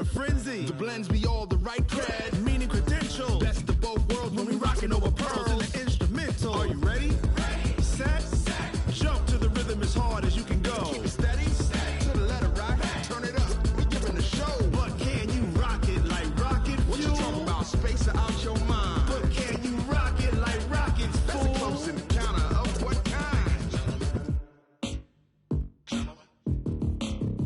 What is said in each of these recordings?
frenzy. The blends be all the right cred, meaning credential. Best of both worlds when we rockin' over pearls in the instrumental. Are you ready? Ready. Set. Jump to the rhythm as hard as you can go. Keep it steady. To the letter right. Turn it up. We giving the show. But can you rock it like rocket fuel? What you talking about? Space out your mind. But can you rock it like rockets, fool? That's a close encounter of what kind?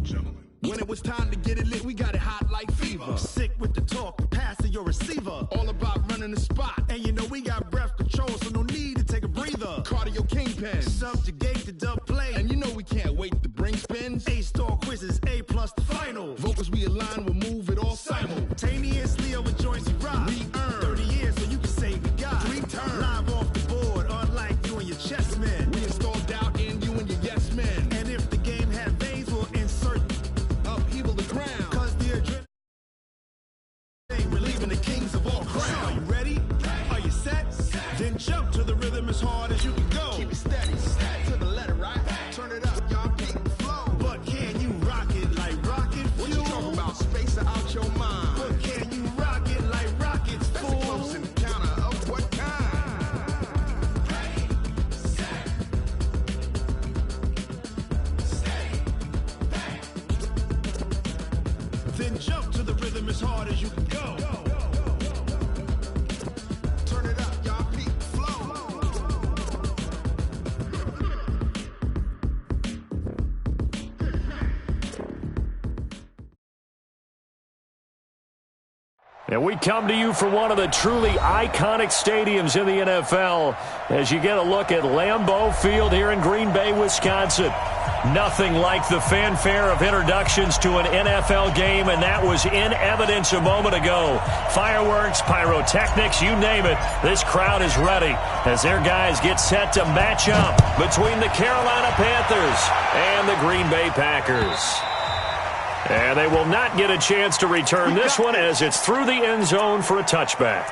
Gentlemen. When it was time to get it lit, we got it hot like fever. Sick with the talk, pass to your receiver. All about running the spot. And you know we got breath control, so no need to take a breather. Cardio kingpin, subjugate the dub play. And you know we can't wait to bring spins. A-star quizzes, A+ the final. Vocals we align, we'll move it all simultaneously over joints we rock. We earn 30 years so you can say we got 3 turns. Live off the board, unlike you and your chess men. We install doubt in you and your yes men. And if the game had veins, we'll insert upheaval the ground. Cause the adrenaline relieving the kings of all crowns. Are you ready? Are you set? Then jump to the rhythm as hard as you can go. Keep it steady, to the letter right. Turn it up, y'all keep the flow. But can you rock it like rocket fuel? What you talking about? Space out your mind. But can you rock it like rockets, fool? That's a close encounter of what kind? Ready, set, steady, bang. Then jump to the rhythm as hard as you can go. Turn it up, y'all keep the flow. And we come to you from one of the truly iconic stadiums in the NFL as you get a look at Lambeau Field here in Green Bay, Wisconsin. Nothing like the fanfare of introductions to an NFL game, and that was in evidence a moment ago. Fireworks, pyrotechnics, you name it. This crowd is ready as their guys get set to match up between the Carolina Panthers and the Green Bay Packers. And they will not get a chance to return this one as it's through the end zone for a touchback.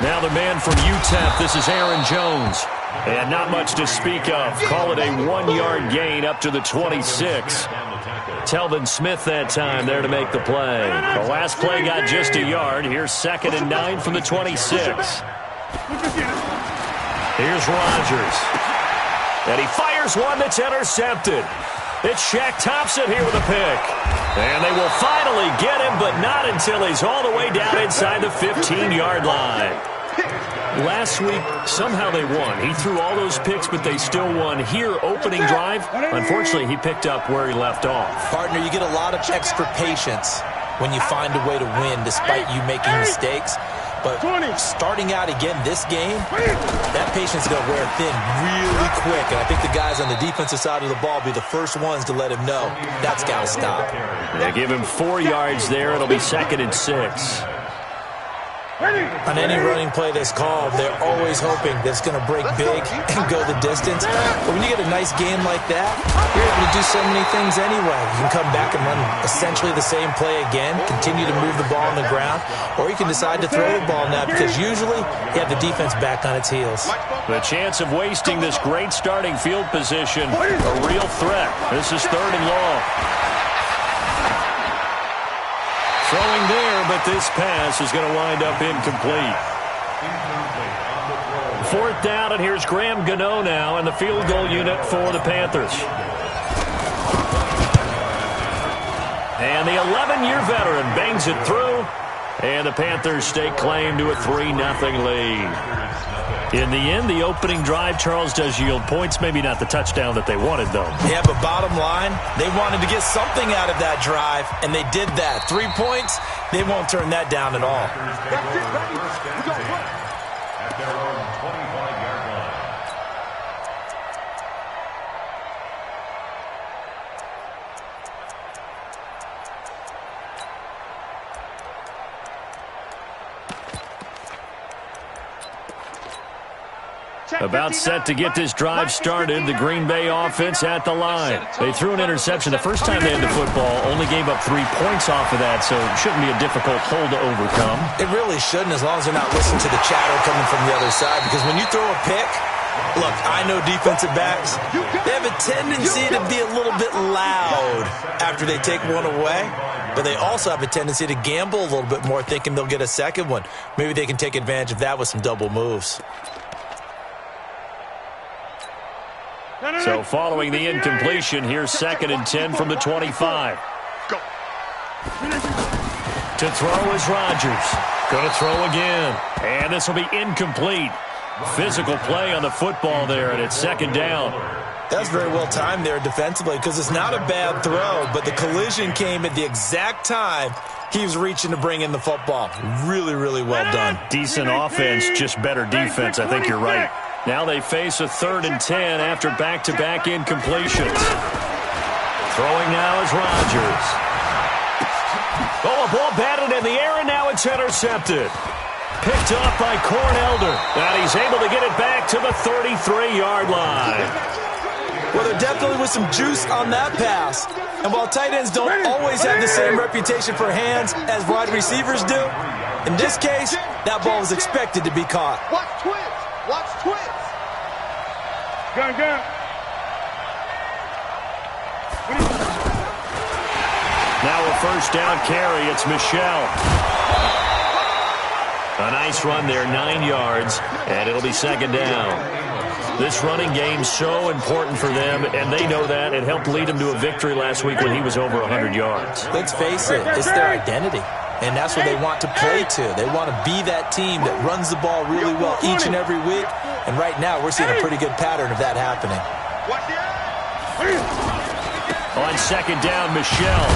Now the man from UTEP, this is Aaron Jones. And not much to speak of. Call it a 1-yard gain up to the 26. Telvin Smith that time there to make the play. The last play got just a yard. Here's 2nd and 9 from the 26. Here's Rodgers. And he fires one that's intercepted. It's Shaq Thompson here with a pick. And they will finally get him, but not until he's all the way down inside the 15-yard line. Last week, somehow they won. He threw all those picks, but they still won. Here, opening drive, unfortunately, he picked up where he left off. Partner, you get a lot of extra patience when you find a way to win despite you making mistakes. But starting out again this game, that patience is going to wear thin really quick. And I think the guys on the defensive side of the ball will be the first ones to let him know that's got to stop. They give him 4 yards there. It'll be 2nd and 6. On any running play that's called, they're always hoping that it's going to break big and go the distance. But when you get a nice game like that, you're able to do so many things anyway. You can come back and run essentially the same play again, continue to move the ball on the ground, or you can decide to throw the ball now because usually you have the defense back on its heels. The chance of wasting this great starting field position, a real threat. This is 3rd and long. Throwing there, but this pass is going to wind up incomplete. 4th down, and here's Graham Gano now in the field goal unit for the Panthers. And the 11-year veteran bangs it through, and the Panthers stake claim to a 3-0 lead. In the end, the opening drive, Charles, does yield points. Maybe not the touchdown that they wanted, though. Yeah, but bottom line, they wanted to get something out of that drive, and they did that. 3 points, they won't turn that down at all. At their own 25-yard line. About set to get this drive started. The Green Bay offense at the line. They threw an interception the first time they had the football, only gave up 3 points off of that, so it shouldn't be a difficult hole to overcome. It really shouldn't, as long as they're not listening to the chatter coming from the other side, because when you throw a pick, look, I know defensive backs, they have a tendency to be a little bit loud after they take one away, but they also have a tendency to gamble a little bit more, thinking they'll get a second one. Maybe they can take advantage of that with some double moves. So following the incompletion, here's 2nd and 10 from the 25. Go. To throw is Rodgers. Going to throw again. And this will be incomplete. Physical play on the football there, and it's 2nd down. That's very well timed there defensively, because it's not a bad throw, but the collision came at the exact time he was reaching to bring in the football. Really, really well done. Decent offense, just better defense. I think you're right. Now they face a 3rd and 10 after back-to-back incompletions. Throwing now is Rodgers. Oh, a ball batted in the air, and now it's intercepted. Picked off by Cornelder. And he's able to get it back to the 33-yard line. Well, there definitely was some juice on that pass. And while tight ends don't always have the same reputation for hands as wide receivers do, in this case, that ball was expected to be caught. Watch twins. Watch twins. Gun. Now a 1st down carry. It's Michelle. A nice run there, 9 yards, and it'll be 2nd down. This running game's so important for them, and they know that. It helped lead them to a victory last week when he was over 100 yards. Let's face it, it's their identity, and that's what they want to play to. They want to be that team that runs the ball really well each and every week, and right now we're seeing a pretty good pattern of that happening. On 2nd down, Michelle.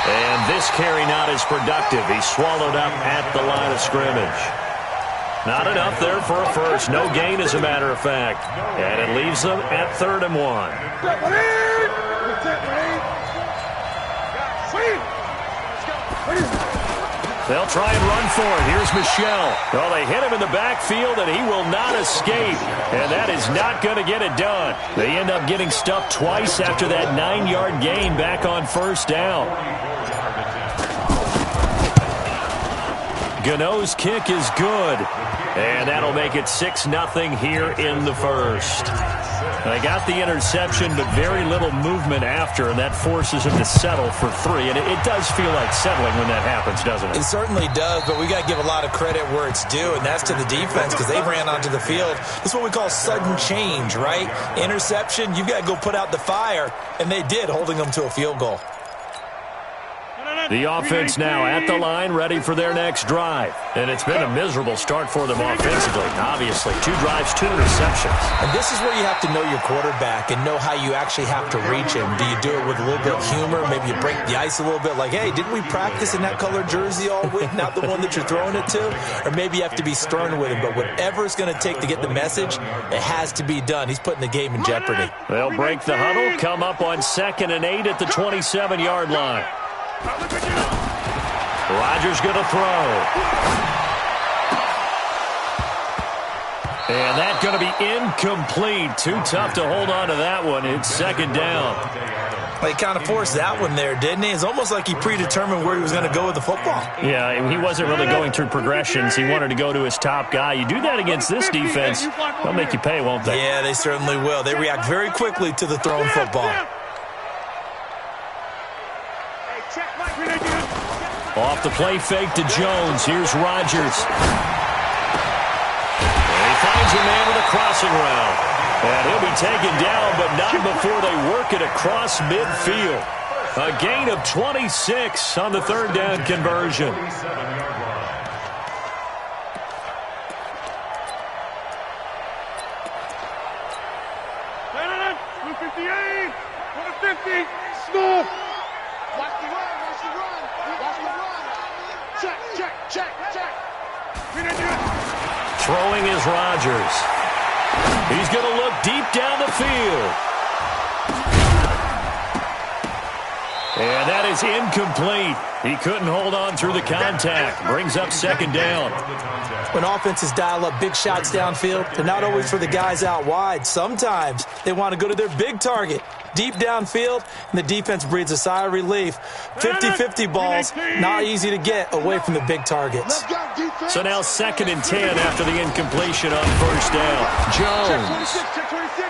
And this carry not as productive. He's swallowed up at the line of scrimmage. Not enough there for a first. No gain, as a matter of fact. And it leaves them at 3rd and 1. They'll try and run for it. Here's Michelle. Well, they hit him in the backfield, and he will not escape. And that is not going to get it done. They end up getting stuffed twice after that 9-yard gain back on 1st down. Gano's kick is good. And that'll make it 6-0 here in the first. They got the interception, but very little movement after, and that forces him to settle for 3. And it does feel like settling when that happens, doesn't it? It certainly does, but we got to give a lot of credit where it's due, and that's to the defense, because they ran onto the field. This is what we call sudden change, right? Interception, you've got to go put out the fire, and they did, holding them to a field goal. The offense now at the line, ready for their next drive. And it's been a miserable start for them offensively, obviously. 2 drives, 2 interceptions. And this is where you have to know your quarterback and know how you actually have to reach him. Do you do it with a little bit of humor? Maybe you break the ice a little bit, like, hey, didn't we practice in that colored jersey all week, not the one that you're throwing it to? Or maybe you have to be stern with him. But whatever it's going to take to get the message, it has to be done. He's putting the game in jeopardy. They'll break the huddle, come up on 2nd and 8 at the 27-yard line. Rodgers going to throw. And that's going to be incomplete. Too tough to hold on to that one. It's 2nd down. He kind of forced that one there, didn't he? It's almost like he predetermined where he was going to go with the football. Yeah, he wasn't really going through progressions. He wanted to go to his top guy. You do that against this defense, they'll make you pay, won't they? Yeah, they certainly will. They react very quickly to the thrown football. Off the play fake to Jones. Here's Rodgers. And he finds a man with a crossing route. And he'll be taken down, but not before they work it across midfield. A gain of 26 on the 3rd down conversion. Small. Watch the run. Check. Throwing is Rodgers. He's going to look deep down the field. And that is incomplete. He couldn't hold on through the contact. Brings up second down. When offenses dial up big shots downfield, they're not always for the guys out wide. Sometimes they want to go to their big target, deep downfield, and the defense breathes a sigh of relief. 50-50 balls, not easy to get away from the big targets. So now 2nd and 10 after the incompletion on first down. Jones.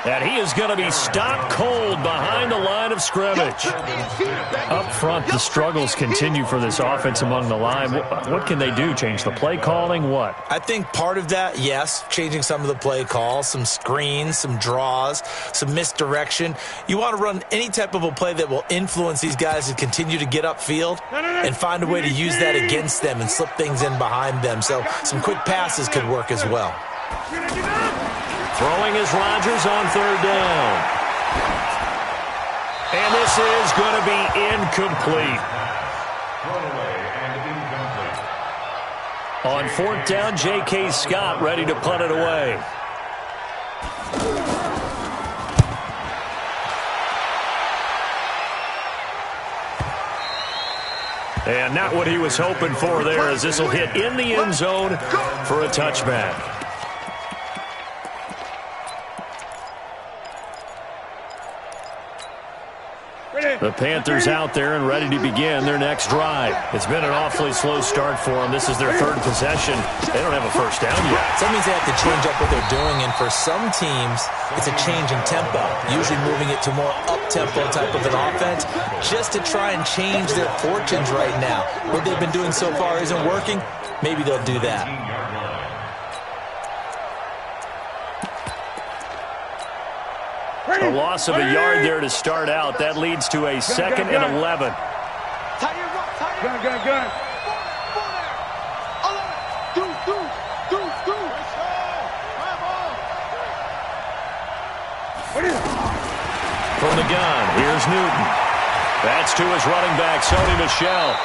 And he is going to be stopped cold behind the line of scrimmage. Up front, the struggles continue for this offense among the line. What can they do? Change the play calling? What? I think part of that, yes, changing some of the play calls, some screens, some draws, some misdirection. You want to run any type of a play that will influence these guys to continue to get upfield and find a way to use that against them and slip things in behind them. So some quick passes could work as well. Throwing is Rodgers on 3rd down. And this is going to be incomplete. On 4th down, J.K. Scott ready to punt it away. And not what he was hoping for there, as this will hit in the end zone for a touchback. The Panthers out there and ready to begin their next drive. It's been an awfully slow start for them. This is their 3rd possession. They don't have a first down yet. So that means they have to change up what they're doing, and for some teams, it's a change in tempo, usually moving it to more up-tempo type of an offense, just to try and change their fortunes right now. What they've been doing so far isn't working. Maybe they'll do that. A loss of a yard there to start out. That leads to a 2nd and 11. Gun. From the gun, here's Newton. That's to his running back, Sony Michel.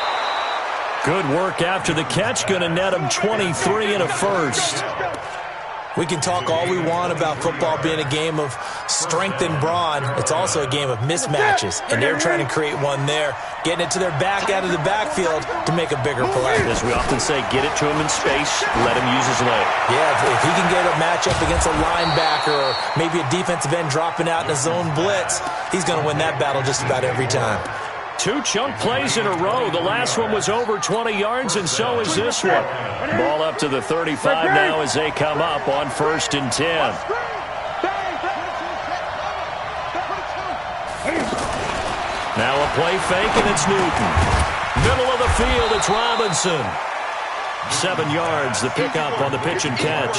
Good work after the catch. Going to net him 23 and a first. We can talk all we want about football being a game of strength and brawn. It's also a game of mismatches, and they're trying to create one there, getting it to their back out of the backfield to make a bigger play. As we often say, get it to him in space, let him use his leg. Yeah, if he can get a matchup against a linebacker or maybe a defensive end dropping out in a zone blitz, he's going to win that battle just about every time. 2 chunk plays in a row. The last one was over 20 yards, and so is this one. Ball up to the 35 now as they come up on 1st and 10. Now a play fake, and it's Newton. Middle of the field, it's Robinson. 7 yards, the pickup on the pitch and catch.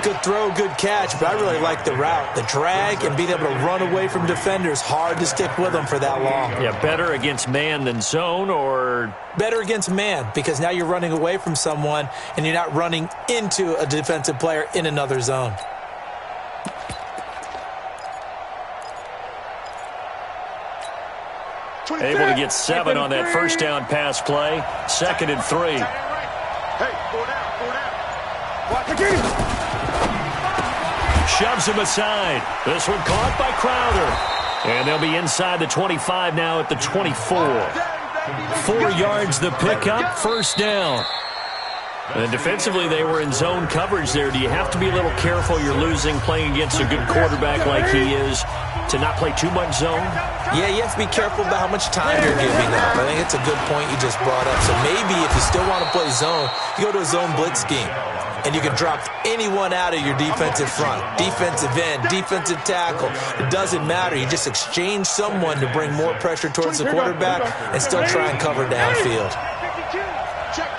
Good throw, good catch, but I really like the route. The drag and being able to run away from defenders. Hard to stick with them for that long. Yeah, better against man than zone, or? Better against man, because now you're running away from someone and you're not running into a defensive player in another zone. Able to get 7 on that first down pass play. 2nd and 3. Shoves him aside. This one caught by Crowder. And they'll be inside the 25 now at the 24. 4 yards the pickup, first down. And defensively, they were in zone coverage there. Do you have to be a little careful? You're losing playing against a good quarterback like he is to not play too much zone? Yeah, you have to be careful about how much time you're giving up. I think it's a good point you just brought up. So maybe if you still want to play zone, you go to a zone blitz scheme. And you can drop anyone out of your defensive front. Defensive end, defensive tackle. It doesn't matter. You just exchange someone to bring more pressure towards the quarterback and still try and cover downfield. Check.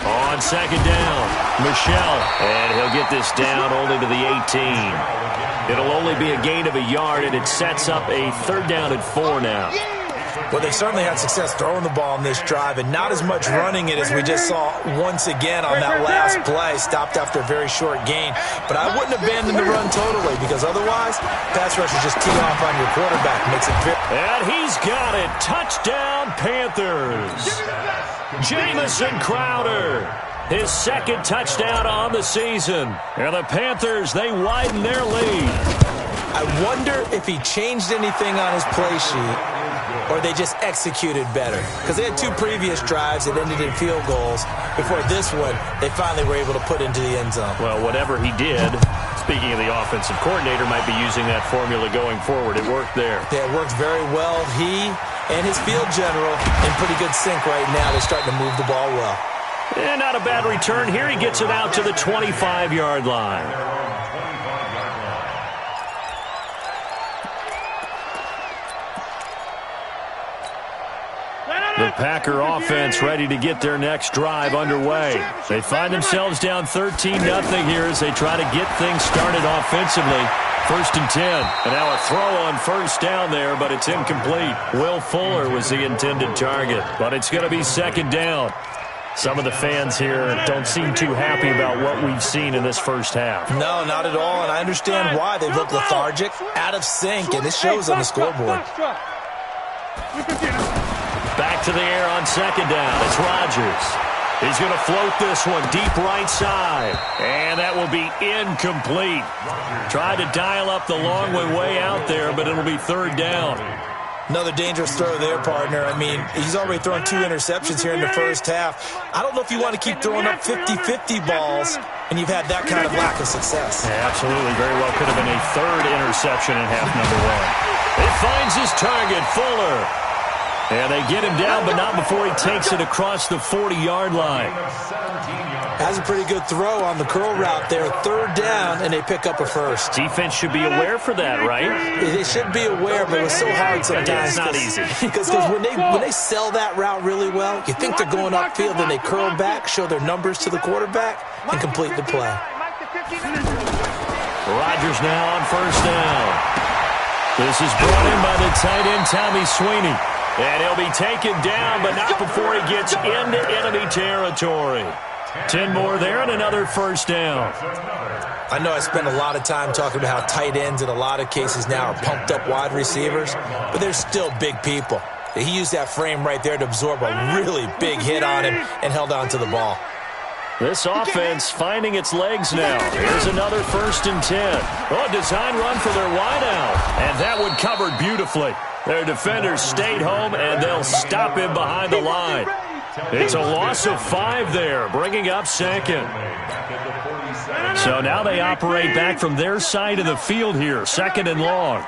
On 2nd down, Michel, and he'll get this down only to the 18. It'll only be a gain of a yard, and it sets up a 3rd down and 4 now. Well, they certainly had success throwing the ball in this drive and not as much running it as we just saw once again on that last play. Stopped after a very short gain. But I wouldn't abandon the run totally because otherwise, pass rushers just tee off on your quarterback. Makes it very... And he's got it. Touchdown, Panthers. Jamison Crowder. His second touchdown on the season. And the Panthers, they widen their lead. I wonder if he changed anything on his play sheet or they just executed better. Because they had two previous drives that ended in field goals. Before this one, they finally were able to put into the end zone. Well, whatever he did, speaking of the offensive coordinator, might be using that formula going forward. It worked there. Yeah, it worked very well. He and his field general in pretty good sync right now. They're starting to move the ball well. And not a bad return here. He gets it out to the 25-yard line. The Packer offense ready to get their next drive underway. They find themselves down 13-0 here as they try to get things started offensively. 1st and 10. And now a throw on first down there, but it's incomplete. Will Fuller was the intended target, but it's going to be 2nd down. Some of the fans here don't seem too happy about what we've seen in this first half. No, not at all, and I understand why. They've looked lethargic, out of sync, and this shows on the scoreboard. Back to the air on 2nd down. It's Rodgers. He's going to float this one deep right side. And that will be incomplete. Tried to dial up the long way out there, but it'll be 3rd down. Another dangerous throw there, partner. I mean, he's already thrown 2 interceptions here in the first half. I don't know if you want to keep throwing up 50-50 balls, and you've had that kind of lack of success. Yeah, absolutely. Very well could have been a 3rd interception in half number 1. It finds his target, Fuller. And they get him down, but not before he takes it across the 40-yard line. Has a pretty good throw on the curl route there. 3rd down, and they pick up a first. Defense should be aware for that, right? They should be aware, but it's so hard sometimes. Yeah, it's not easy. Because when they sell that route really well, you think they're going upfield, then they curl back, show their numbers to the quarterback, and complete the play. Rodgers now on 1st down. This is brought in by the tight end, Tommy Sweeney. And he'll be taken down, but not before he gets into enemy territory. 10 more there and another 1st down. I know I spend a lot of time talking about how tight ends in a lot of cases now are pumped up wide receivers, but they're still big people. He used that frame right there to absorb a really big hit on him and held on to the ball. This offense finding its legs now. Here's another 1st and 10. Oh, design run for their wideout. And that one covered beautifully. Their defenders stayed home, and they'll stop him behind the line. It's a loss of 5 there, bringing up 2nd. So now they operate back from their side of the field here, 2nd and long.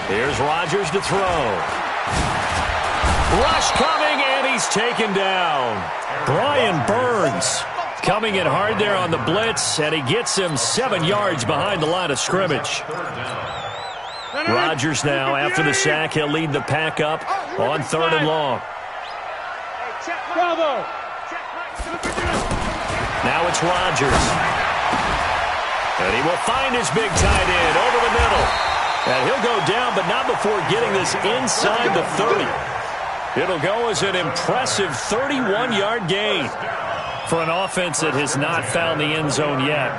Here's Rodgers to throw. Rush coming, and he's taken down. Brian Burns coming in hard there on the blitz, and he gets him 7 yards behind the line of scrimmage. Rodgers now, after the sack, he'll lead the pack up on 3rd and long. Now it's Rodgers. And he will find his big tight end over the middle. And he'll go down, but not before getting this inside the 30. It'll go as an impressive 31-yard gain. For an offense that has not found the end zone yet,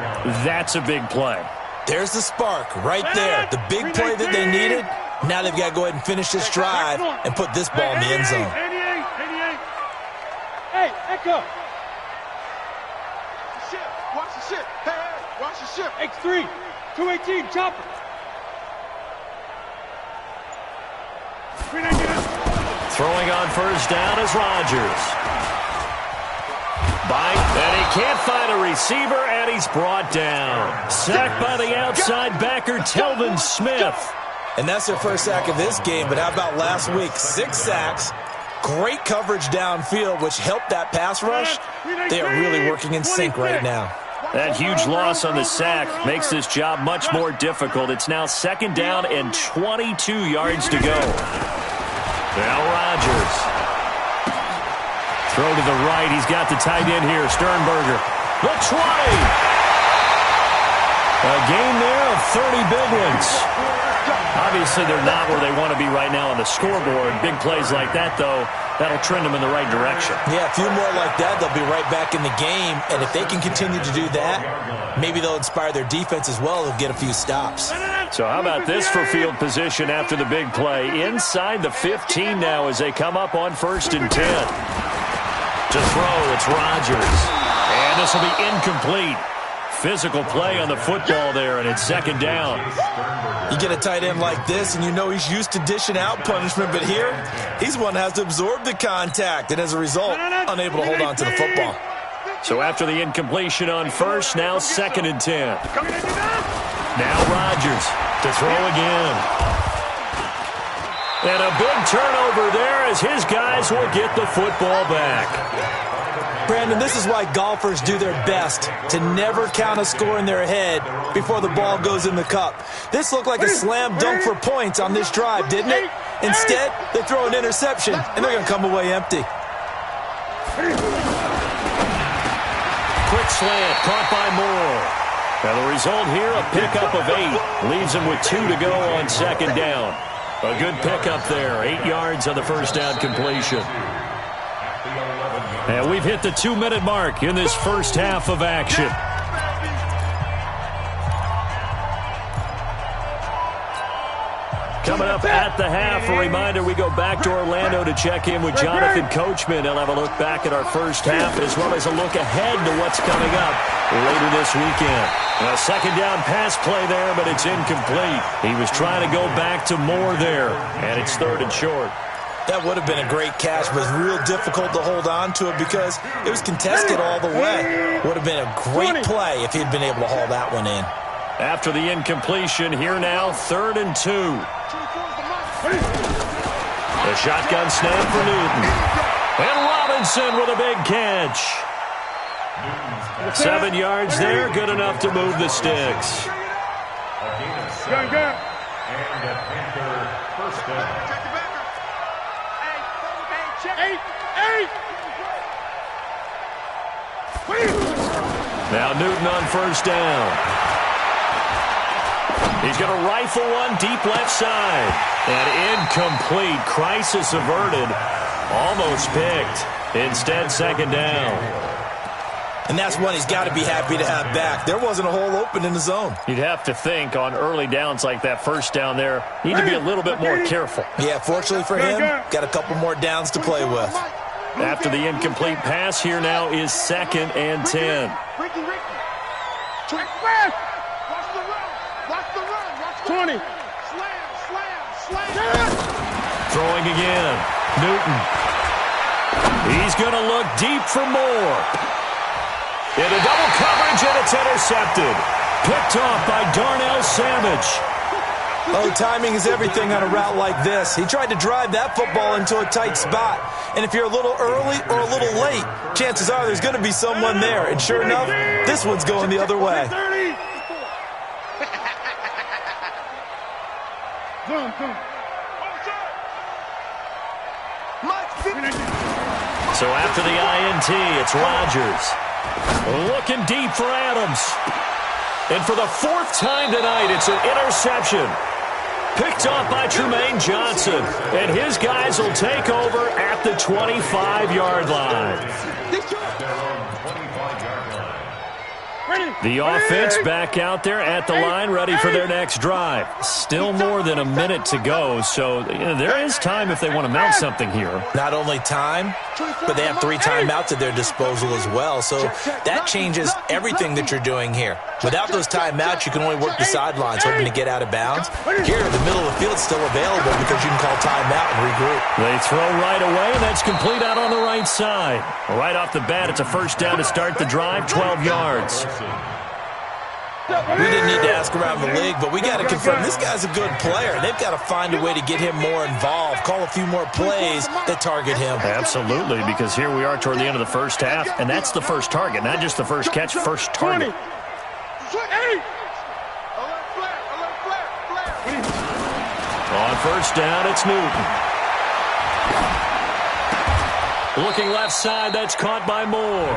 that's a big play. There's the spark right there. The big play that they needed. Now they've got to go ahead and finish this drive and put this ball in the end zone. Hey, Echo. Watch the ship. Hey, watch the ship. X3, 218, chopper. Throwing on 1st down is Rodgers. And he can't find a receiver, and he's brought down. Sacked by the outside backer, Telvin Smith. And that's their first sack of this game, but how about last week? 6 sacks, great coverage downfield, which helped that pass rush. They are really working in sync right now. That huge loss on the sack makes this job much more difficult. It's now 2nd down and 22 yards to go. Now Rodgers. Throw to the right. He's got the tight end here, Sternberger. The 20. A gain there of 30 big ones. Obviously, they're not where they want to be right now on the scoreboard. Big plays like that, though, that'll trend them in the right direction. Yeah, a few more like that, they'll be right back in the game. And if they can continue to do that, maybe they'll inspire their defense as well. They'll get a few stops. So how about this for field position after the big play? Inside the 15 now as they come up on 1st and 10. To throw, it's Rodgers. And this will be incomplete. Physical play on the football there, and it's 2nd down. You get a tight end like this, and you know he's used to dishing out punishment, but here, he's one that has to absorb the contact, and as a result, unable to hold on to the football. So after the incompletion on 1st, now 2nd and 10. Now Rodgers to throw again. And a big turnover there as his guys will get the football back. Brandon, this is why golfers do their best to never count a score in their head before the ball goes in the cup. This looked like a slam dunk for points on this drive, didn't it? Instead, they throw an interception, and they're going to come away empty. Quick slant, caught by Moore. Now the result here, a pickup of 8. Leaves him with 2 to go on 2nd down. A good pickup there, 8 yards on the 1st down completion. And we've hit the 2-minute mark in this first half of action. Coming up at the half, a reminder, we go back to Orlando to check in with Jonathan Coachman. He'll have a look back at our first half as well as a look ahead to what's coming up later this weekend. A 2nd down pass play there, but it's incomplete. He was trying to go back to Moore there, and it's 3rd and short. That would have been a great catch, but it was real difficult to hold on to it because it was contested all the way. Would have been a great play if he'd been able to haul that one in. After the incompletion, here now, 3rd and 2. The shotgun snap for Newton. And Robinson with a big catch. 7 yards there, good enough to move the sticks. And a Panther 1st down. Now Newton on 1st down. He's going to rifle one deep left side. And incomplete. Crisis averted. Almost picked. Instead, 2nd down. And that's one he's got to be happy to have back. There wasn't a hole open in the zone. You'd have to think on early downs like that 1st down there, need to be a little bit more careful. Yeah, fortunately for him, got a couple more downs to play with. After the incomplete pass, here now is 2nd and 10. Ricky. 20. Slam. Throwing again. Newton. He's going to look deep for Moore. Into double coverage, and it's intercepted. Picked off by Darnell Savage. Oh, timing is everything on a route like this. He tried to drive that football into a tight spot. And if you're a little early or a little late, chances are there's going to be someone there. And sure enough, this one's going the other way. So after the INT, it's Rodgers. Looking deep for Adams. And for the 4th time tonight, it's an interception. Picked off by Trumaine Johnson. And his guys will take over at the 25-yard line. The offense back out there at the line, ready for their next drive. Still more than a minute to go, so there is time if they want to mount something here. Not only time, but they have 3 timeouts at their disposal as well, so that changes everything that you're doing here. Without those timeouts, you can only work the sidelines, hoping to get out of bounds. Here, the middle of the field's still available because you can call timeout and regroup. They throw right away, and that's complete out on the right side. Right off the bat, it's a 1st down to start the drive, 12 yards. We didn't need to ask around the league, but we got to confirm this guy's a good player. They've got to find a way to get him more involved, call a few more plays that target him. Absolutely, because here we are toward the end of the first half, and that's the first target, not just the first catch, first target. On 1st down, it's Newton. Looking left side, that's caught by Moore.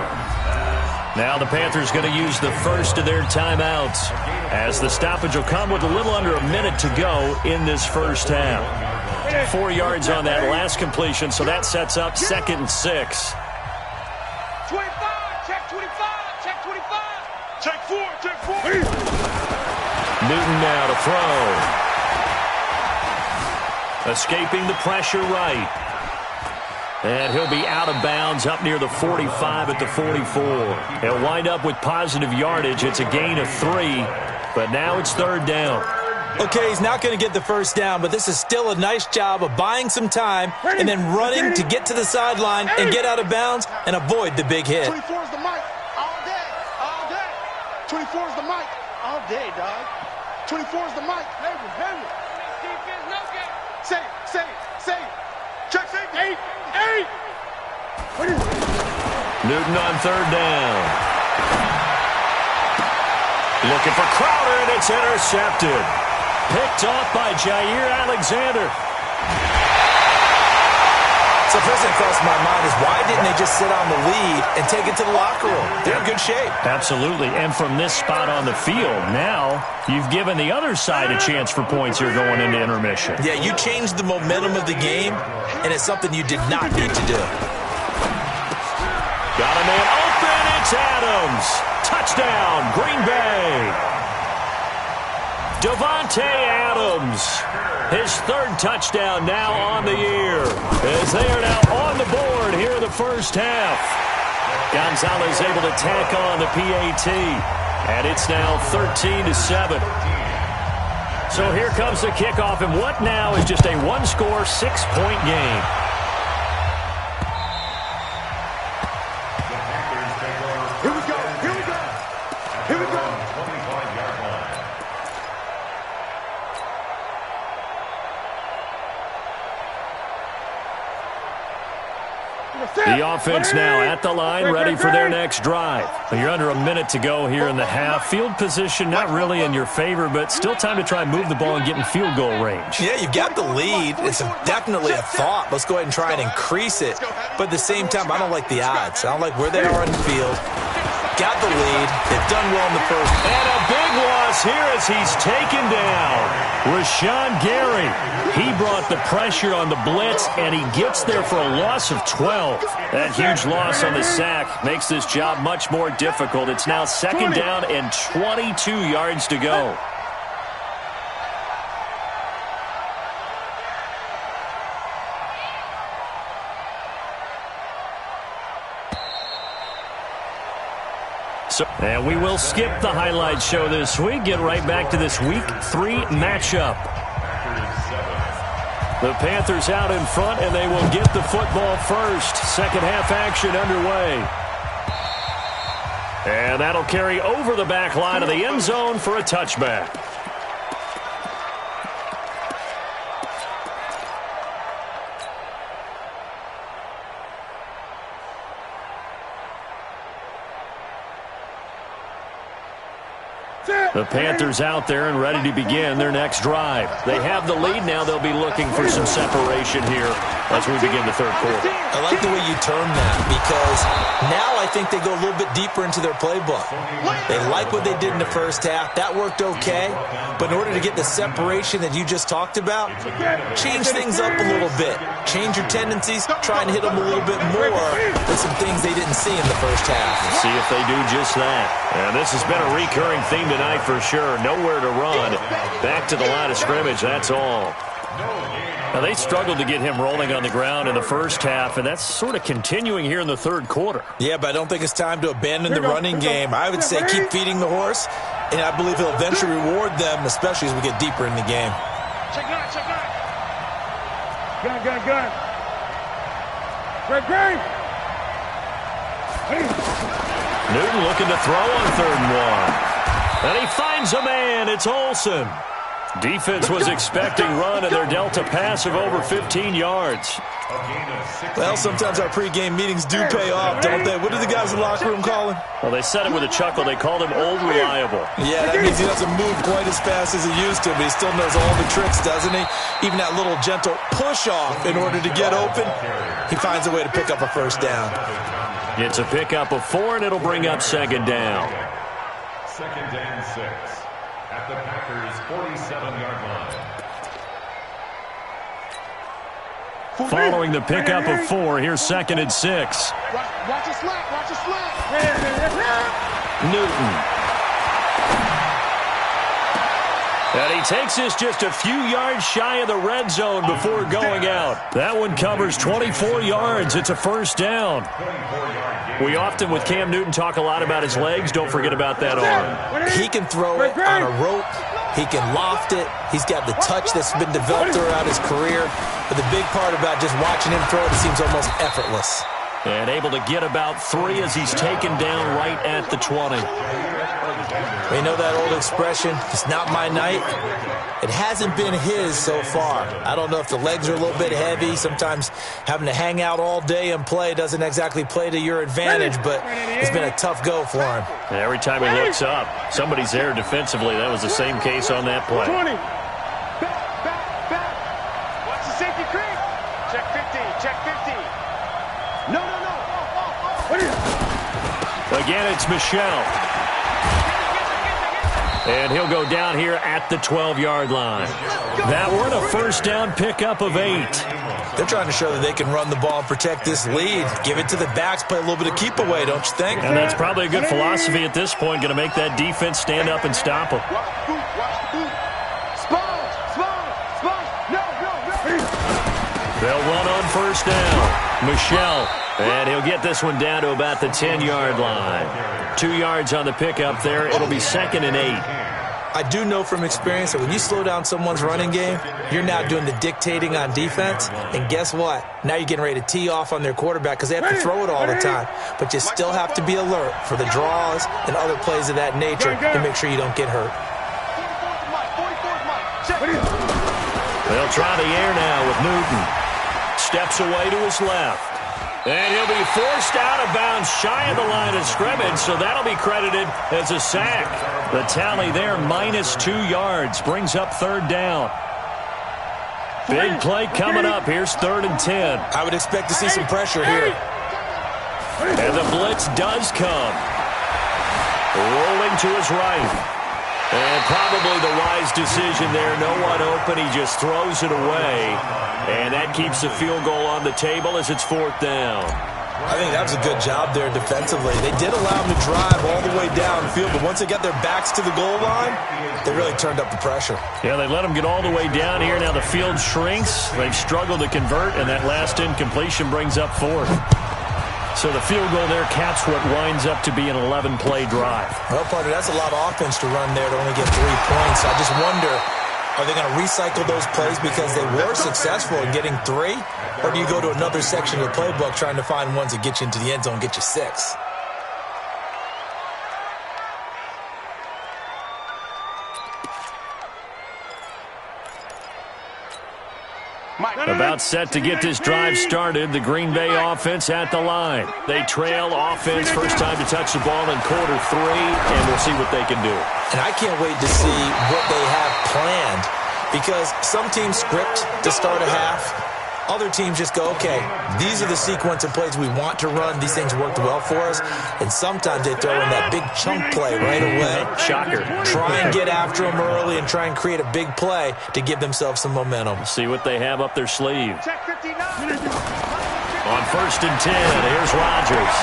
Now the Panthers going to use the first of their timeouts, as the stoppage will come with a little under a minute to go in this first half. 4 yards on that last completion, so that sets up 2nd and 6. 25, check 25, check 25. Check 4, check 4. Newton now to throw. Escaping the pressure right. And he'll be out of bounds up near the 45 at the 44. He'll wind up with positive yardage. It's a gain of 3, but now it's 3rd down. Okay, he's not going to get the first down, but this is still a nice job of buying some time and then running to get to the sideline and get out of bounds and avoid the big hit. 24 is the mic all day, all day. 24 is the mic all day, dog. 24 is the mic. Heavy. Defense, no game. Say it. Check safety. 8. Newton on 3rd down. Looking for Crowder, and it's intercepted. Picked off by Jair Alexander. So first thing crossed my mind is, why didn't they just sit on the lead and take it to the locker room? They're in good shape. Absolutely, and from this spot on the field, now you've given the other side a chance for points here going into intermission. Yeah, you changed the momentum of the game, and it's something you did not need to do. Got a man open, it's Adams. Touchdown, Green Bay. Davante Adams, his 3rd touchdown now on the year, as they are now on the board here in the first half. Gonzalez able to tack on the PAT, and it's now 13-7. So here comes the kickoff, and what now is just a one-score, 6-point game. Here we go. The offense now at the line, ready for their next drive. You're under a minute to go here in the half. Field position not really in your favor, but still time to try and move the ball and get in field goal range. Yeah, you've got the lead. It's definitely a thought. Let's go ahead and try and increase it. But at the same time, I don't like the odds. I don't like where they are in the field. Got the lead. They've done well in the first. And a big loss here as he's taken down. Rashawn Gary. He brought the pressure on the blitz, and he gets there for a loss of 12. That huge loss on the sack makes this job much more difficult. It's now 2nd down and 22 yards to go. And we will skip the highlight show this week. Get right back to this Week 3 matchup. The Panthers out in front, and they will get the football first. Second half action underway. And that'll carry over the back line of the end zone for a touchback. The Panthers out there and ready to begin their next drive. They have the lead now. They'll be looking for some separation here as we begin the 3rd quarter. I like the way you term that, because now I think they go a little bit deeper into their playbook. They like what they did in the first half. That worked okay. But in order to get the separation that you just talked about, change things up a little bit. Change your tendencies. Try and hit them a little bit more than some things they didn't see in the first half. Let's see if they do just that. And this has been a recurring theme tonight for sure. Nowhere to run. Back to the line of scrimmage, that's all. Now, they struggled to get him rolling on the ground in the first half, and that's sort of continuing here in the 3rd quarter. Yeah, but I don't think it's time to abandon the running game. I would say keep feeding the horse, and I believe he'll eventually reward them, especially as we get deeper in the game. Check nine. Gun. Great. Newton looking to throw on 3rd and 1. And he finds a man. It's Olsen. Defense was expecting run, and they're dealt a pass of over 15 yards. Well, sometimes our pregame meetings do pay off, don't they? What do the guys in the locker room call him? Well, they said it with a chuckle. They called him Old Reliable. Yeah, that means he doesn't move quite as fast as he used to, but he still knows all the tricks, doesn't he? Even that little gentle push-off in order to get open, he finds a way to pick up a first down. It's a pickup of 4, and it'll bring up second down. 2nd and 6 at the Packers' 47-yard line. Following the pickup of 4, here's 2nd and 6. Watch it slap. Watch it slap. Newton. And he takes this just a few yards shy of the red zone before going out. That one covers 24 yards. It's a first down. We often, with Cam Newton, talk a lot about his legs. Don't forget about that arm. He can throw it on a rope. He can loft it. He's got the touch that's been developed throughout his career. But the big part about just watching him throw it seems almost effortless. And able to get about 3 as he's taken down right at the 20. You know that old expression, it's not my night? It hasn't been his so far. I don't know if the legs are a little bit heavy. Sometimes having to hang out all day and play doesn't exactly play to your advantage, but it's been a tough go for him. And every time he looks up, somebody's there defensively. That was the same case on that play. 20. Back. Watch the safety creep. Check 50. No. Again, it's Michelle. And he'll go down here at the 12-yard line. That one, a first down pickup of 8. They're trying to show that they can run the ball and protect this lead. Give it to the backs, play a little bit of keep away, don't you think? And that's probably a good philosophy at this point, going to make that defense stand up and stop them. Watch the boot. Spons. No. They'll run on first down. Michelle. And he'll get this one down to about the 10-yard line. 2 yards on the pickup there. It'll be 2nd and 8. I do know from experience that when you slow down someone's running game, you're now doing the dictating on defense. And guess what? Now you're getting ready to tee off on their quarterback because they have to throw it all the time. But you still have to be alert for the draws and other plays of that nature to make sure you don't get hurt. They'll try the air now with Newton. Steps away to his left. And he'll be forced out of bounds shy of the line of scrimmage, so that'll be credited as a sack. The tally there, -2 yards, brings up 3rd down. Big play coming up. Here's 3rd and 10. I would expect to see some pressure here. And the blitz does come. Rolling to his right. And probably the wise decision there. No one open. He just throws it away. And that keeps the field goal on the table as it's 4th down. I think that was a good job there defensively. They did allow them to drive all the way downfield, but once they got their backs to the goal line, they really turned up the pressure. Yeah, they let them get all the way down here. Now the field shrinks. They've struggled to convert, and that last incompletion brings up 4th. So the field goal there caps what winds up to be an 11-play drive. Well, partner, that's a lot of offense to run there to only get 3 points. I just wonder, are they going to recycle those plays because they were successful in getting 3? Or do you go to another section of the playbook trying to find ones that get you into the end zone and get you 6? About set to get this drive started. The Green Bay offense at the line. They trail offense. First time to touch the ball in quarter 3, and we'll see what they can do. And I can't wait to see what they have planned, because some teams script to start a half. Other teams just go, okay, these are the sequence of plays we want to run. These things worked well for us. And sometimes they throw in that big chunk play right away. Shocker. Try and get after them early and try and create a big play to give themselves some momentum. See what they have up their sleeve. On 1st and 10, here's Rodgers.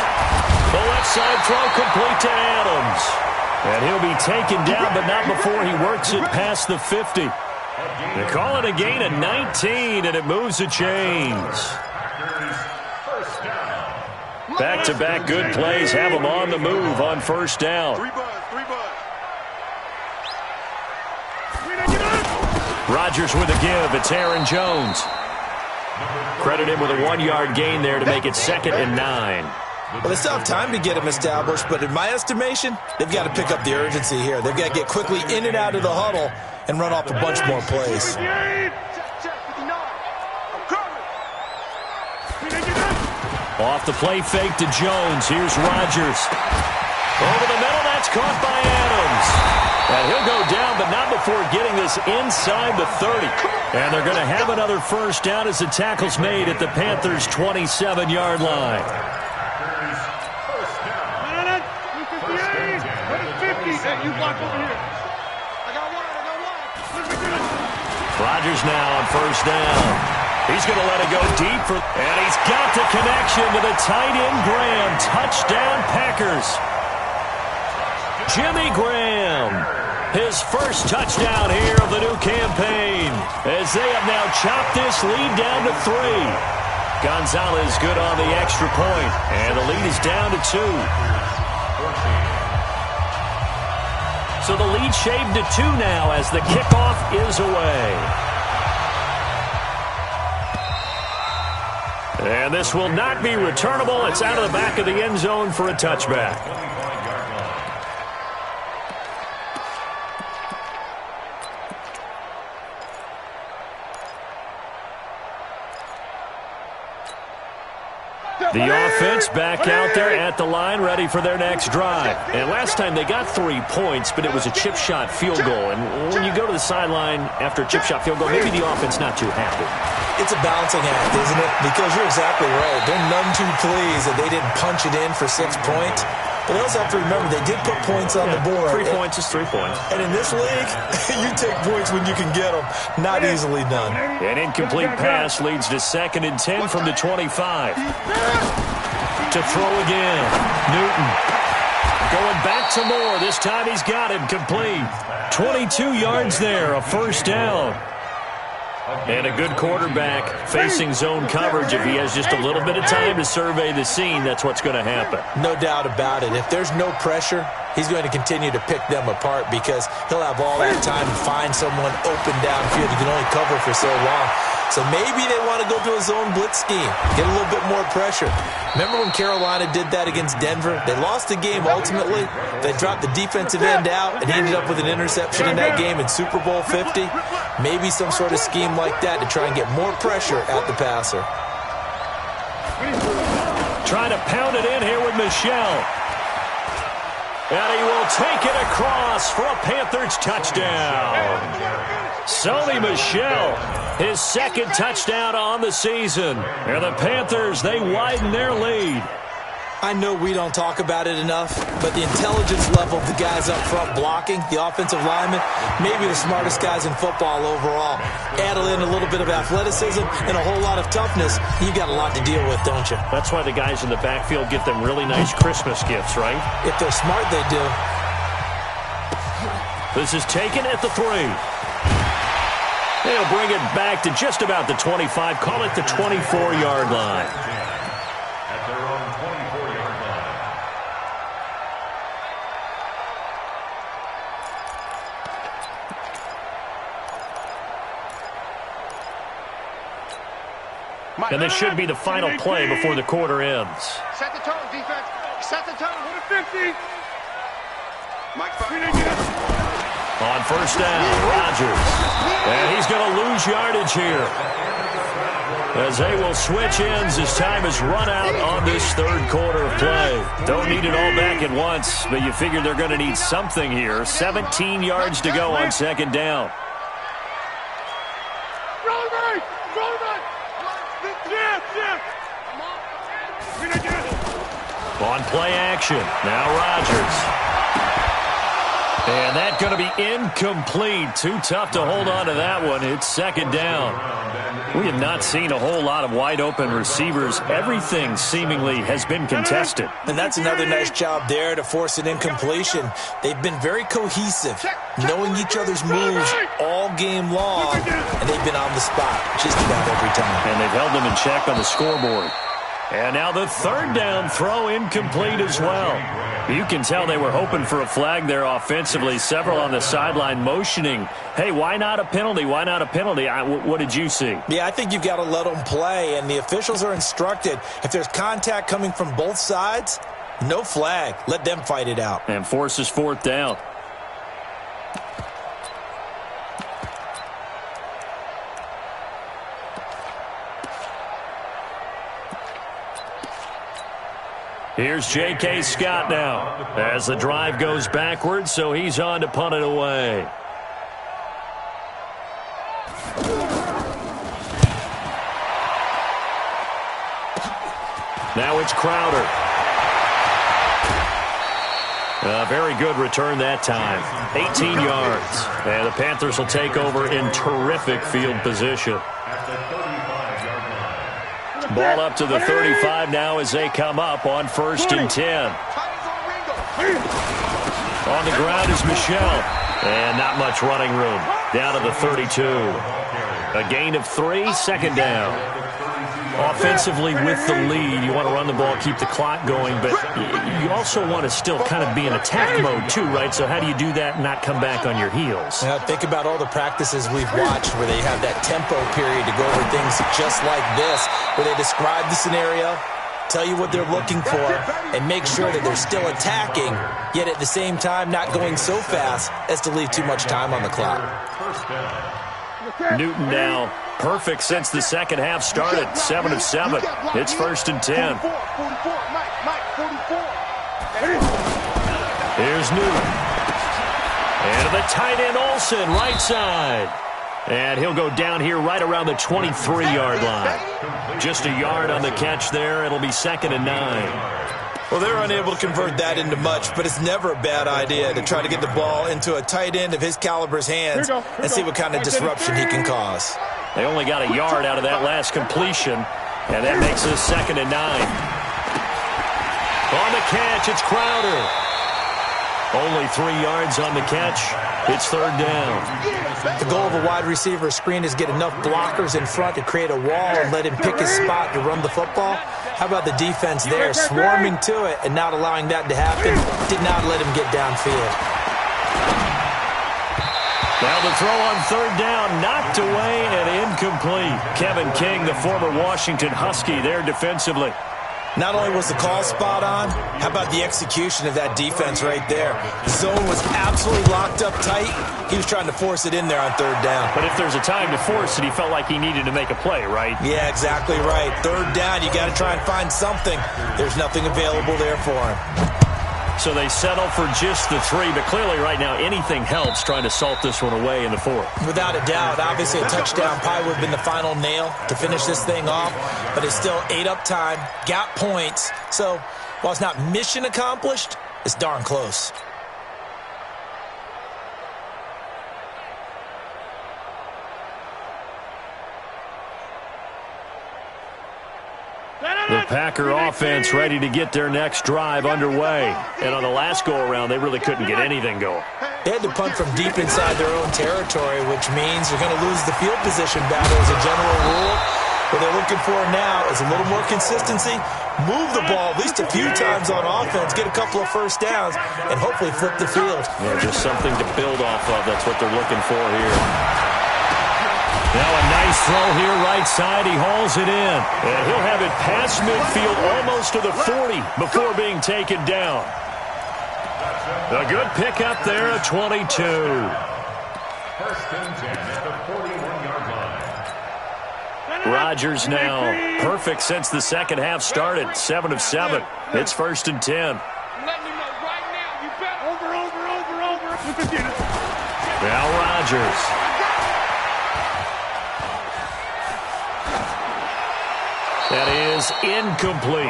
The left side throw complete to Adams. And he'll be taken down, but not before he works it past the 50. They call it a gain of 19, and it moves the chains. Back-to-back good plays have them on the move on 1st down. Rodgers with a give. It's Aaron Jones. Credit him with a 1-yard gain there to make it 2nd and 9. Well, they still have time to get them established, but in my estimation, they've got to pick up the urgency here. They've got to get quickly in and out of the huddle and run off a bunch more plays. Off the play fake to Jones. Here's Rodgers. Over the middle, that's caught by Adams. And he'll go down, but not before getting this inside the 30. And they're going to have another first down as the tackle's made at the Panthers' 27-yard line. Rodgers now on first down. He's going to let it go deep, and he's got the connection to the tight end Graham. Touchdown, Packers. Jimmy Graham, his first touchdown here of the new campaign, as they have now chopped this lead down to 3. Gonzalez good on the extra point, and the lead is down to 2. So the lead shaved to 2 now as the kickoff is away. And this will not be returnable. It's out of the back of the end zone for a touchback. The offense back out there at the line, ready for their next drive. And last time they got 3 points, but it was a chip shot field goal. And when you go to the sideline after a chip shot field goal, maybe the offense not too happy. It's a balancing act, isn't it? Because you're exactly right. They're none too pleased that they didn't punch it in for 6 points. But they also have to remember they did put points on the board. 3 points is 3 points. And in this league, you take points when you can get them. Not easily done. An incomplete pass leads to 2nd and 10 from the 25. To throw again. Newton. Going back to Moore. This time he's got him complete. 22 yards there, a first down. And a good quarterback facing zone coverage. If he has just a little bit of time to survey the scene, that's what's going to happen. No doubt about it. If there's no pressure, he's going to continue to pick them apart because he'll have all that time to find someone open downfield. He can only cover for so long. So maybe they want to go to a zone blitz scheme, get a little bit more pressure. Remember when Carolina did that against Denver? They lost the game ultimately. They dropped the defensive end out and ended up with an interception in that game in Super Bowl 50. Maybe some sort of scheme like that to try and get more pressure at the passer. Trying to pound it in here with Michel. And he will take it across for a Panthers touchdown. Sony Michel, his 2nd touchdown on the season. And the Panthers, they widen their lead. I know we don't talk about it enough, but the intelligence level of the guys up front blocking, the offensive linemen, maybe the smartest guys in football overall. Add in a little bit of athleticism and a whole lot of toughness, you got a lot to deal with, don't you? That's why the guys in the backfield get them really nice Christmas gifts, right? If they're smart, they do. This is taken at the 3. They'll bring it back to just about the 25. Call it the 24-yard line. At their own 24-yard line. And this should be the final play before the quarter ends. Set the tone, defense. Set the tone. 50. Mike, on first down, Rodgers. And he's going to lose yardage here, as they will switch ends as time has run out on this 3rd quarter of play. Don't need it all back at once, but you figure they're going to need something here. 17 yards to go on 2nd down. On play action, now Rodgers. And that's going to be incomplete. Too tough to hold on to that one. It's 2nd down. We have not seen a whole lot of wide-open receivers. Everything seemingly has been contested. And that's another nice job there to force an incompletion. They've been very cohesive, knowing each other's moves all game long, and they've been on the spot just about every time. And they've held them in check on the scoreboard. And now the 3rd down throw incomplete as well. You can tell they were hoping for a flag there offensively. Several on the sideline motioning, hey, why not a penalty? Why not a penalty? What did you see? Yeah, I think you've got to let them play, and the officials are instructed, if there's contact coming from both sides, no flag. Let them fight it out. And forces 4th down. Here's J.K. Scott now as the drive goes backwards, so he's on to punt it away. Now it's Crowder. Very good return that time. 18 yards. And the Panthers will take over in terrific field position. Ball up to the 35 now as they come up on 1st and 10. On the ground is Michel. And not much running room. Down to the 32. A gain of 3, 2nd down. Offensively with the lead, you want to run the ball, keep the clock going, but you also want to still kind of be in attack mode too, right? So how do you do that and not come back on your heels? Yeah, think about all the practices we've watched where they have that tempo period to go over things just like this, where they describe the scenario, tell you what they're looking for, and make sure that they're still attacking, yet at the same time not going so fast as to leave too much time on the clock. Newton now perfect since the second half started. 7 of 7. It's 1st and 10. Here's Newton. And the tight end Olsen, right side. And he'll go down here right around the 23-yard line. Just a yard on the catch there. It'll be 2nd and 9. Well, they're unable to convert that into much, but it's never a bad idea to try to get the ball into a tight end of his caliber's hands and see what kind of disruption he can cause. They only got a yard out of that last completion, and that makes it 2nd and 9. On the catch, it's Crowder. Only 3 yards on the catch. It's 3rd down. The goal of a wide receiver screen is get enough blockers in front to create a wall and let him pick his spot to run the football. How about the defense there, swarming to it and not allowing that to happen? Did not let him get downfield. Now the throw on 3rd down, knocked away and incomplete. Kevin King, the former Washington Husky, there defensively. Not only was the call spot on, how about the execution of that defense right there? The zone was absolutely locked up tight. He was trying to force it in there on 3rd down. But if there's a time to force it, he felt like he needed to make a play, right? Yeah, exactly right. 3rd down, you got to try and find something. There's nothing available there for him. So they settle for just the 3, but clearly right now anything helps trying to salt this one away in the 4th. Without a doubt, obviously a touchdown probably would have been the final nail to finish this thing off, but it's still 8 up time, got points. So while it's not mission accomplished, it's darn close. The Packer offense ready to get their next drive underway. And on the last go-around, they really couldn't get anything going. They had to punt from deep inside their own territory, which means they're going to lose the field position battle as a general rule. What they're looking for now is a little more consistency, move the ball at least a few times on offense, get a couple of 1st downs, and hopefully flip the field. Yeah, just something to build off of. That's what they're looking for here. Now a nice throw here, right side. He hauls it in. And he'll have it past midfield, almost to the 40 before being taken down. A good pickup there at 22. 1st and 10 at the 41-yard line. Rodgers now perfect since the second half started. 7 of 7. It's 1st and 10. Let me know right now. You bet. Over. Now Rodgers. That is incomplete.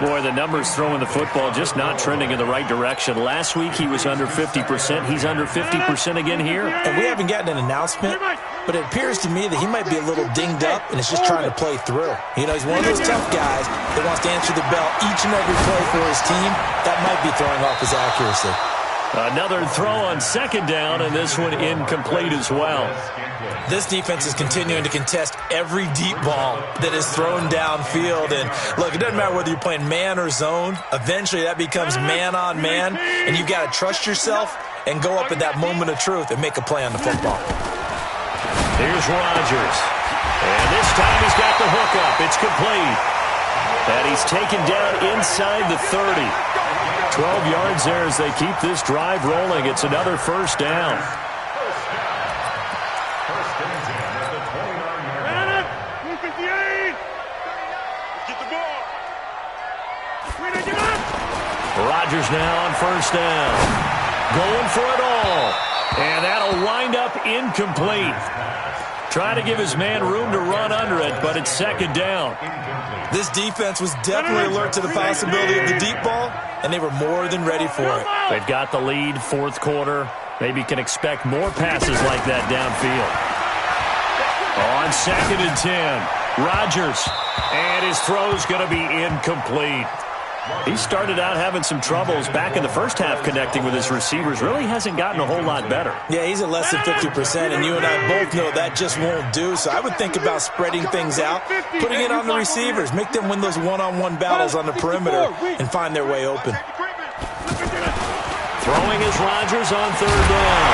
Boy, the numbers throwing the football just not trending in the right direction. Last week he was under 50%. He's under 50% again here. And we haven't gotten an announcement, but it appears to me that he might be a little dinged up and is just trying to play through. You know, he's one of those tough guys that wants to answer the bell each and every play for his team. That might be throwing off his accuracy. Another throw on 2nd down, and this one incomplete as well. This defense is continuing to contest every deep ball that is thrown downfield. And look, it doesn't matter whether you're playing man or zone. Eventually that becomes man on man, and you've got to trust yourself and go up at that moment of truth and make a play on the football. Here's Rodgers. And this time he's got the hook up. It's complete. And he's taken down inside the 30. 12 yards there as they keep this drive rolling. It's another 1st down. Rodgers now on 1st down. Going for it all. And that'll wind up incomplete. Trying to give his man room to run under it. but it's second down. This defense was definitely alert to the possibility of the deep ball, and they were more than ready for it. They've got the lead, fourth quarter. Maybe can expect more passes like that downfield. On 2nd and 10, Rodgers, and his throw's going to be incomplete. He started out having some troubles back in the first half connecting with his receivers. Really hasn't gotten a whole lot better. Yeah, he's at less than 50%, and you and I both know that just won't do. So I would think about spreading things out, putting it on the receivers, make them win those one-on-one battles on the perimeter and find their way open. Throwing is Rodgers on 3rd down.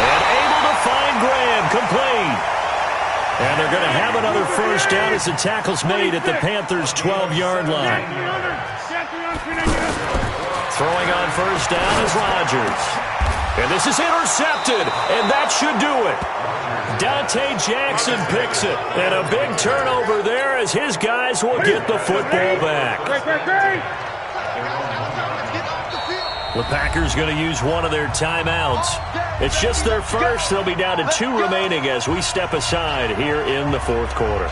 And able to find Graham, complete. And they're going to have another first down as the tackle's made at the Panthers' 12-yard line. Throwing on 1st down is Rodgers. And this is intercepted, and that should do it. Dante Jackson picks it. And a big turnover there as his guys will get the football back. The Packers going to use one of their timeouts. It's just their first. They'll be down to 2 remaining as we step aside here in the 4th quarter.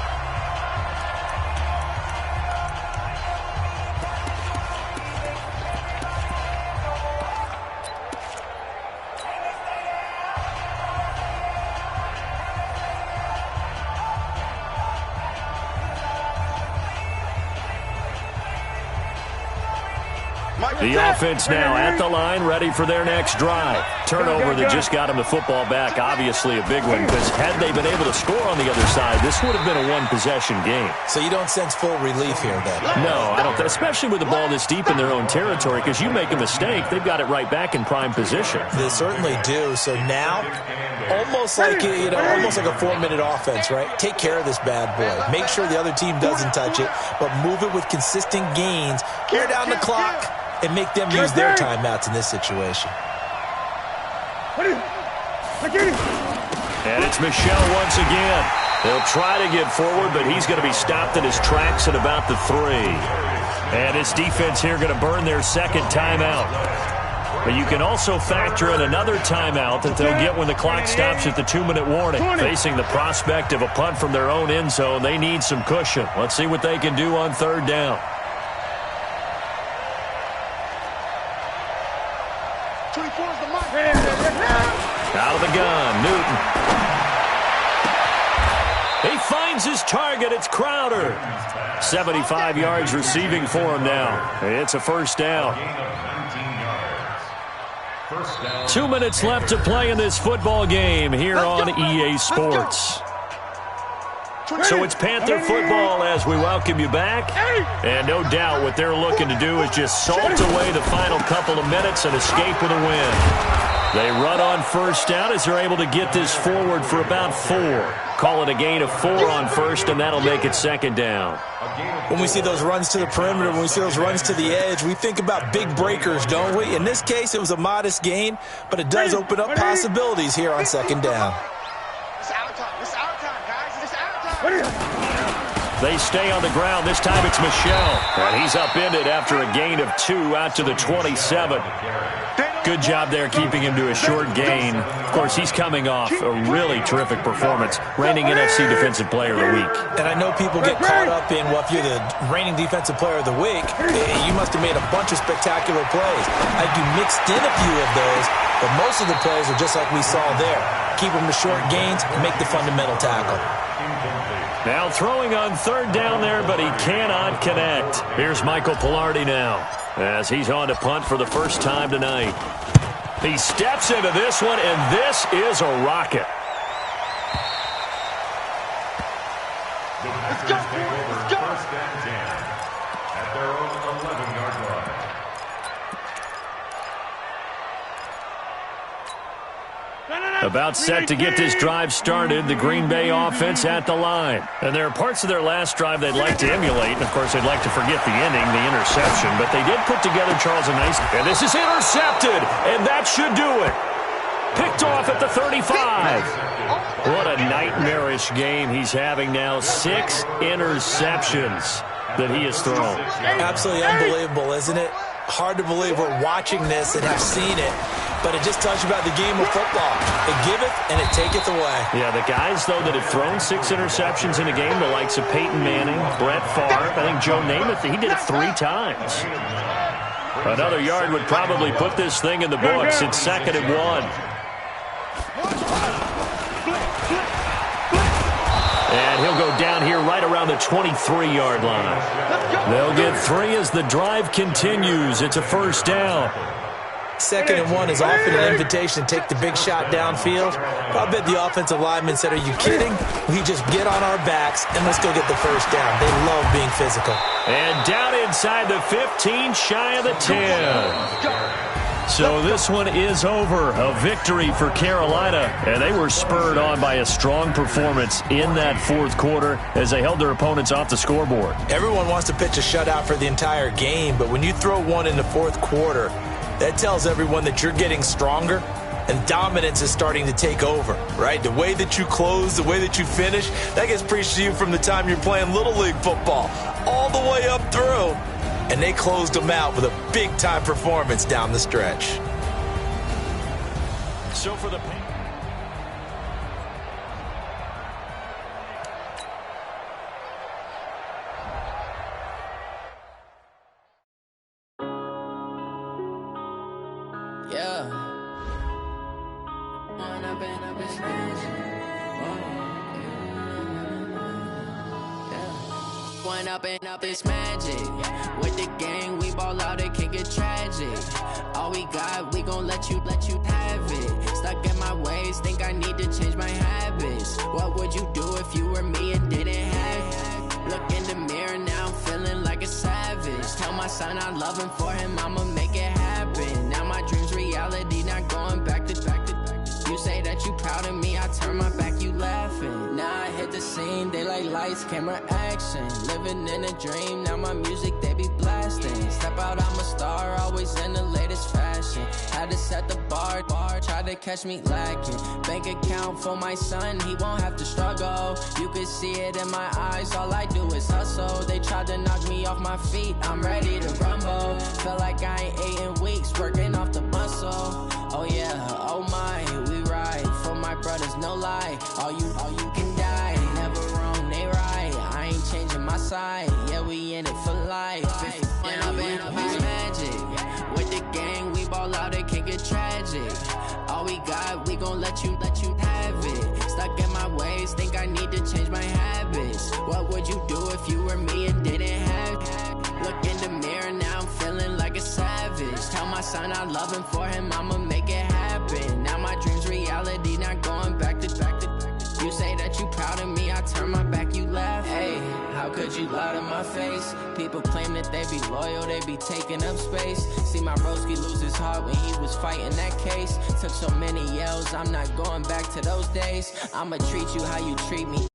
The offense now at the line, ready for their next drive. Turnover that just got them the football back, obviously a big one, because had they been able to score on the other side, this would have been a one-possession game. So you don't sense full relief here, then? No, I don't, especially with the ball this deep in their own territory, because you make a mistake, they've got it right back in prime position. They certainly do. So now, almost like almost like a 4-minute offense, right? Take care of this bad boy. Make sure the other team doesn't touch it, but move it with consistent gains. Wear down the clock and make them use their timeouts in this situation. And it's Michel once again. He'll try to get forward, but he's going to be stopped in his tracks at about the 3. And his defense here going to burn their 2nd timeout. But you can also factor in another timeout that they'll get when the clock stops at the 2-minute warning. Facing the prospect of a punt from their own end zone, they need some cushion. Let's see what they can do on 3rd down. Out of the gun, Newton. He finds his target. It's Crowder. 75 yards receiving for him now. It's a 1st down. 2 minutes left to play in this football game here on EA Sports. So it's Panther football as we welcome you back. And no doubt what they're looking to do is just salt away the final couple of minutes and escape with a win. They run on 1st down as they're able to get this forward for about 4. Call it a gain of 4 on 1st, and that'll make it 2nd down. When we see those runs to the perimeter, when we see those runs to the edge, we think about big breakers, don't we? In this case, it was a modest gain, but it does open up possibilities here on 2nd down. It's our time. It's our time, guys. It's our time. They stay on the ground. This time it's Michel. And he's upended after a gain of 2 out to the 27. Good job there keeping him to a short gain. Of course, he's coming off a really terrific performance, reigning NFC Defensive Player of the Week. And I know people get caught up in, well, if you're the reigning Defensive Player of the Week, you must have made a bunch of spectacular plays. You mixed in a few of those, but most of the plays are just like we saw there. Keep them to short gains, make the fundamental tackle. Now throwing on 3rd down there, but he cannot connect. Here's Michael Pilardi now as he's on to punt for the first time tonight. He steps into this one, and this is a rocket. Let's go. Let's go. 1st and 10 at their own 11-yard line. About set to get this drive started, the Green Bay offense at the line. And there are parts of their last drive they'd like to emulate, and of course they'd like to forget the ending, the interception, but they did put together, Charles, a nice... And this is intercepted, and that should do it. Picked off at the 35. What a nightmarish game he's having now. 6 interceptions that he has thrown. Absolutely unbelievable, isn't it? Hard to believe we're watching this and have seen it. but it just tells you about the game of football. It giveth and it taketh away. Yeah, the guys, though, that have thrown 6 interceptions in a game, the likes of Peyton Manning, Brett Favre, I think Joe Namath, he did it 3 times. Another yard would probably put this thing in the books. It's 2nd and 1. And he'll go down here right around the 23-yard line. They'll get 3 as the drive continues. It's a first down. 2nd and 1 is often an invitation to take the big shot downfield. I bet the offensive lineman said, are you kidding? We just get on our backs and let's go get the first down. They love being physical. And down inside the 15, shy of the 10. So this one is over. A victory for Carolina. And they were spurred on by a strong performance in that 4th quarter as they held their opponents off the scoreboard. Everyone wants to pitch a shutout for the entire game, but when you throw one in the 4th quarter, that tells everyone that you're getting stronger and dominance is starting to take over, right? The way that you close, the way that you finish, that gets preached to you from the time you're playing Little League football all the way up through. And they closed them out with a big-time performance down the stretch. So for the up this magic. With the gang, we ball out, it can get tragic. All we got, we gon' let you have it. Stuck in my ways, think I need to change my habits. What would you do if you were me and didn't have it? Look in the mirror, now I'm feeling like a savage. Tell my son I love him, for him I'ma make it happen. Now my dream's reality, not going back to. You say that you proud of me, I turn my back, you laughing. Now I hit the scene, they like lights, camera, action. Living in a dream, now my music, they be blasting. Step out, I'm a star, always in the latest fashion. Had to set the bar, try to catch me lacking. Bank account for my son, he won't have to struggle. You can see it in my eyes, all I do is hustle. They tried to knock me off my feet, I'm ready to rumble. Felt like I ain't ate in weeks, working off the muscle. Oh yeah, oh my, we ride for my brothers, no lie. All you can die, never wrong, they right. I ain't changing my side, yeah, we in it for life. When I've been up this magic, with the gang, we ball out, it can get tragic. All we got, we gon' let you have it. Stuck in my ways, think I need to change my habits. What would you do if you were me and didn't have it? Look in the mirror, now I'm feeling like a savage. Tell my son I love him, for him I'ma make it happen. Now my dream's reality, not going back to. You say that you proud of me, I turn my back, you laugh. Hey, how could you lie to my face? People claim that they be loyal, they be taking up space. See my broski lose his heart when he was fighting that case. Took so many yells, I'm not going back to those days. I'ma treat you how you treat me.